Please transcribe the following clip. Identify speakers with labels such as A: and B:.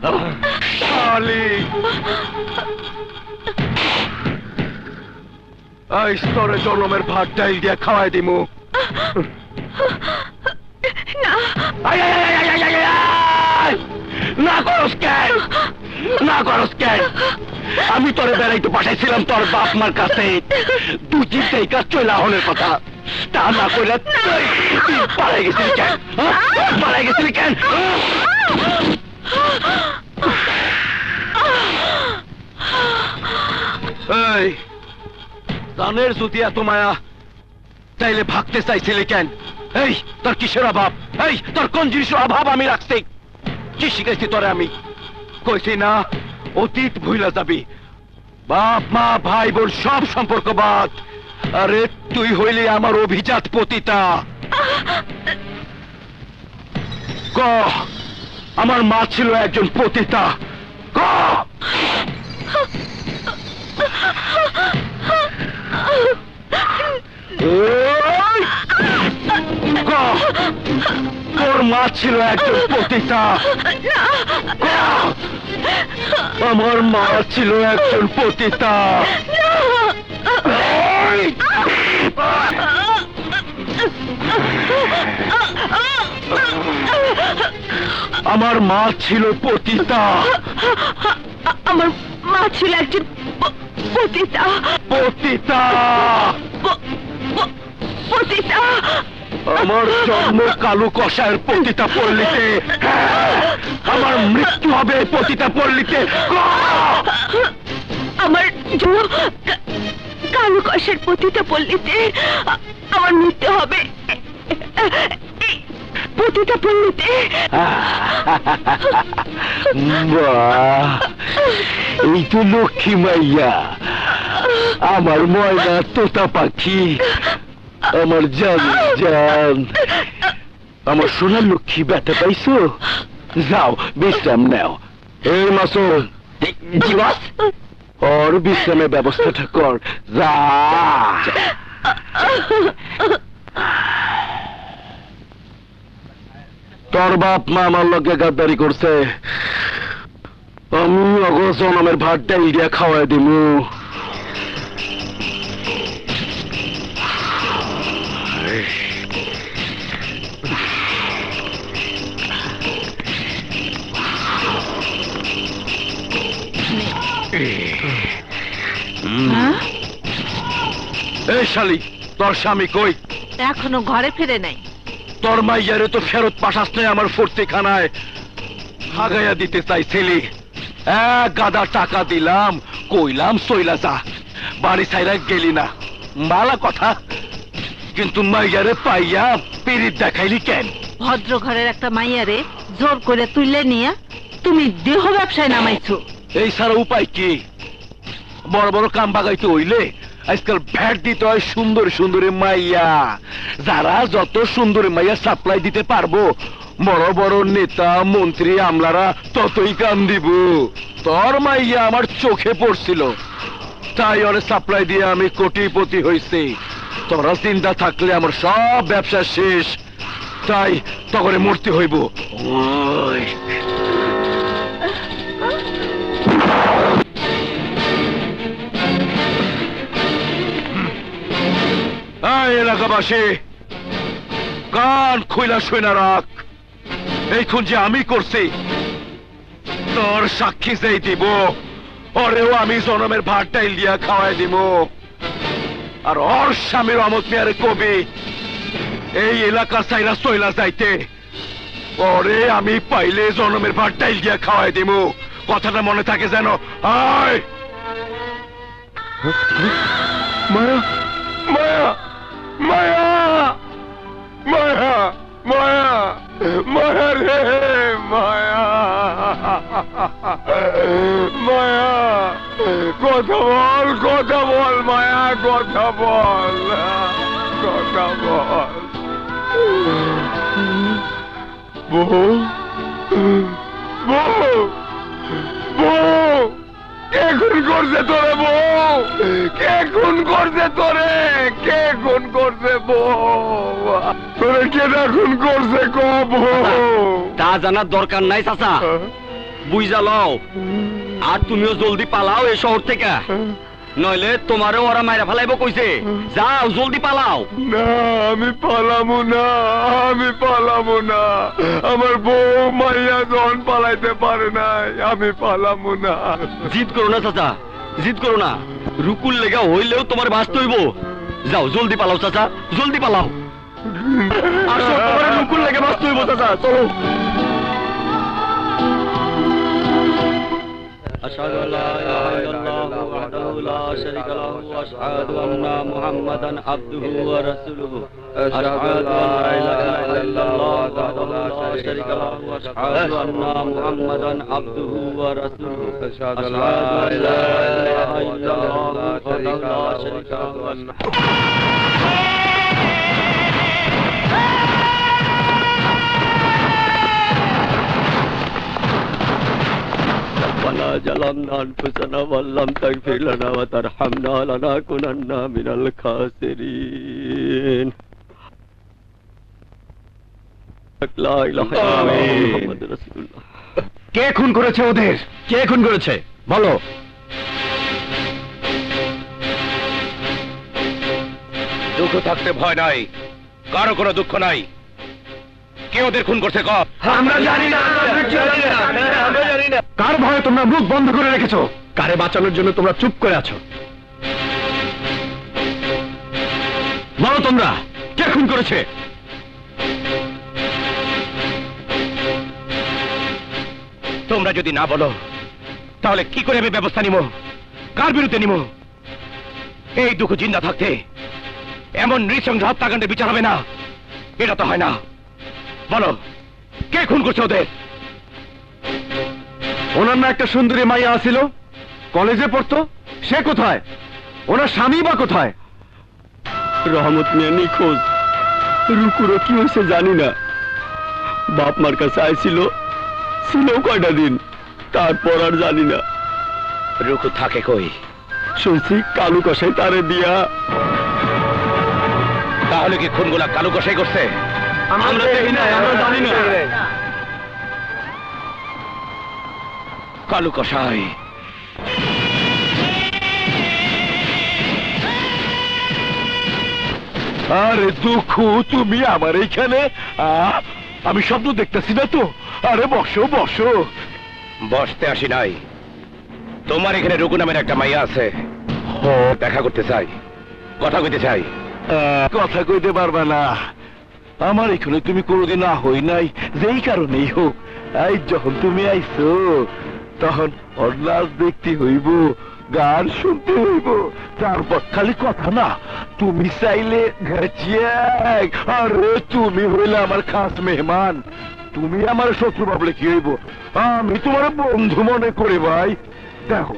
A: শালি এই স্তরে জন্মের ভাত ডাইল দিয়ে খাওয়াই দিমু। না করস কেন, না করস কেন? আমি তোরে বেড়াইতে পাঠাইছিলাম তোর বাপ মার কাছে, তুই চিন্তা এই কাজ চলে হনের কথা, তা না করলে তুই পালাই গেছিলি কেন? পালাই গেছিলি কেন? এই দানের যদি এত মায়া, তাইলে ভাগতে চাইছিলে কেন? এই তোর কিসের অভাব? এই তোর কোন জিনিসের অভাব আমি রাখছি? কি শিখাইছি তোরে আমি? কইছি না অতীত ভুইলা যাবি, বাপ মা ভাই বোন সব সম্পর্ক বাদ। আরে তুই হইলি আমার অভিজাত পতিতা। ক আমার মা ছিল একজন পতিতা, ক তোর মা ছিল একজন পতিতা। আমার মা ছিল একজন পতিতা। আমার মা ছিল পতিতা।
B: আমার মা ছিল একজন পতিতা।
A: পতিতা
B: পতিতা।
A: আমার জন্ম কালু কষায়ের পতিতা পল্লীতে, আমার মৃত্যু হবে পতিতা পল্লীতে।
B: আমার কালু কষার পতিতা পল্লীতে, আমার মৃত্যু হবে পতিতা পল্লীতে।
A: এই তো লক্ষ্মী মাইয়া, আমার ময়না তোতা পাখি, আমার জান জান, আমার সোনার লক্ষ্মী ব্যথা পাইছো? যাও বিশ্রাম নাও। এই মাসুদ, ওর বিশ্রামের ব্যবস্থাটা কর, যা। তোর বাপ মা আমার লগে গাদ্দারি করছে, আমি অগস্ট জনমের ভাত ডাইল দিয়া খাওয়াই দিমু। এই শালি, তোর স্বামী কই?
B: এখনো ঘরে ফিরে নাই।
A: তোর মাইয়ারে তো ফেরত পাঠাস নাই আমার ফুর্তিখানায়, হাগাইয়া দিতে চাইছিলি। এক গাদা টাকা দিলাম, কইলাম সইলা যা, বাড়ি ছাইরা গেলি না, মালা কথা। কিন্তু মাইয়ারে পাইয়া পিরিত দেখাইলি কেন?
B: ভদ্র ঘরের একটা মাইয়ারে জোর করে তুললে নিয়ে তুমি দেহ ব্যবসায় নামাইছো।
A: এই ছাড়া উপায় কি? বড় বড় কাম বাগাইতে হইলে আজকাল ভ্যাট দিতে হয় সুন্দর সুন্দরী মাইয়া। যারা যত সুন্দরী মাইয়া সাপ্লাই দিতে পারবো, বড় বড় নেতা মন্ত্রী আমলারা ততই কাম দিব। তোর মাইয়া আমার চোখে পড়ছিল, তাই ওরে সাপ্লাই দিয়ে আমি কোটিপতি হইছি। তোরা চিন্তা থাকলে আমার সব ব্যবসা শেষ, তাই তগরে মরতে হইব। ওই এলাকাবাসী, কান খুইলা শুনা রাখ, এই খুন যে আমি করছি তোর সাক্ষী যেই দিব, ওরেও আমি জনমের ভাত ডাইল দিয়া খাওয়াই দিব। আর ওর স্বামীর অমত মেয়ারে কবি এই এলাকার সাইরা সইলা যাইতে, ওরে আমি পাইলে জনমের ভাত ডাইল দিয়া খাওয়াই দিব। কথাটা মনে থাকে যেন। আয় মায়া, মায়া, মায়া, মায়া, মায়া, মায়া রে মায়া, মায়া, কথা বল, কথা বল মায়া, কথা বল, কথা বল। বউ, বউ, বউ, কে খুন করছে তোরে? বউ, কে খুন করছে তোরে? কে খুন করছে? বউ, তোরে কেটা খুন করছে? ক বউ।
C: তা জানার দরকার নাই চাচা, বুঝা লও আর তুমিও জলদি পালাও এই শহর থেকে নইলে তোমারও ওরা মাইরা ফেলাইব কইছে যাও জলদি পালাও
A: না আমি পালামু না, আমি পালামু না। আমার বউ মাইয়া যখন পালাইতে পারে নাই, আমি পালামু না।
C: জিদ করো না চাচা, জিদ করো না। রুকুল লেগা হইলেও তোমার বাঁচতে হইব। যাও জলদি পালাও চাচা, জলদি পালাও। আসো তোমার রুকুল লেগে বাঁচতে হইব চাচা, চলো। أشهد أن لا إله إلا الله وحده لا شريك له وأشهد أن محمدا عبده ورسوله أشهد أن لا إله إلا الله وحده لا شريك له وأشهد أن محمدا عبده ورسوله أشهد أن لا إله إلا الله وحده لا شريك له ربنا ظلمنا أنفسنا وإن لم تغفر لنا وترحمنا لنكونن من الخاسرين لا إله إلا الله محمد رسول الله
A: কে খুন করেছে ওদের? কে খুন করেছে বলো? দুঃখ থাকতে ভয় নাই, কারো কোনো দুঃখ নাই। কে ওদের খুন করছে কব?
C: আমরা জানি না, আমরা জানি না।
A: কার ভয়ে তোমরা মুখ বন্ধ করে রেখেছো? কারে বাঁচানোর জন্য তোমরা চুপ করে আছো? বলো তোমরা, কে খুন করেছে? তোমরা যদি না বলো তাহলে কি করে আমি ব্যবস্থা নিব? কার বিরুদ্ধে নিব? এই দুঃখ জিন্দা থাকতে এমন নৃশংস হত্যাকাণ্ডের বিচার হবে না, এটা তো হয় না। বলো, কে খুন করছে ওদের? ওনার না একটা সুন্দরী মাইয়া আছিল, কলেজে পড়তো, সে কোথায়? ওনার স্বামী বা কোথায়?
C: রহমত মিয়া নিখোঁজ। রুকুরও কি হয়েছে জানি না। বাপ মার কাছে আইছিল, ছিল কয়টা দিন, তারপর আর জানি না।
A: রুকু থাকে কই?
C: শুনছি কালু কষাই তারে দিয়া।
A: তাহলে কি খুনগুলা কালু কষাই করছে?
C: আমরা দেখি না, আমরা জানি না।
A: কালু কষাই আরে দুঃখু, তুমি আমার এইখানে? আমি স্বপ্ন দেখতেছি না তো? আরে বসো বসো। বসতে আসি নাই, তোমার এখানে রুকু নামের একটা মাইয়া আছে, ও দেখা করতে চাই, কথা কইতে চাই। কথা কইতে পারবা না, আমার এখানে তুমি কোনোদিন না হই নাই, যেই কারণেই হোক। এই যখন তুমি আইছো তখন ওর নাচ দেখতে হইব, গান শুনতে হইব, তারপর খালি কথা না, তুমি চাইলে আরে তুমি হইলে আমার খাস মেহমান। তুমি আমার শত্রু ভাবলে কি হইব? আমি তোমার বন্ধু মনে করি ভাই। দেখো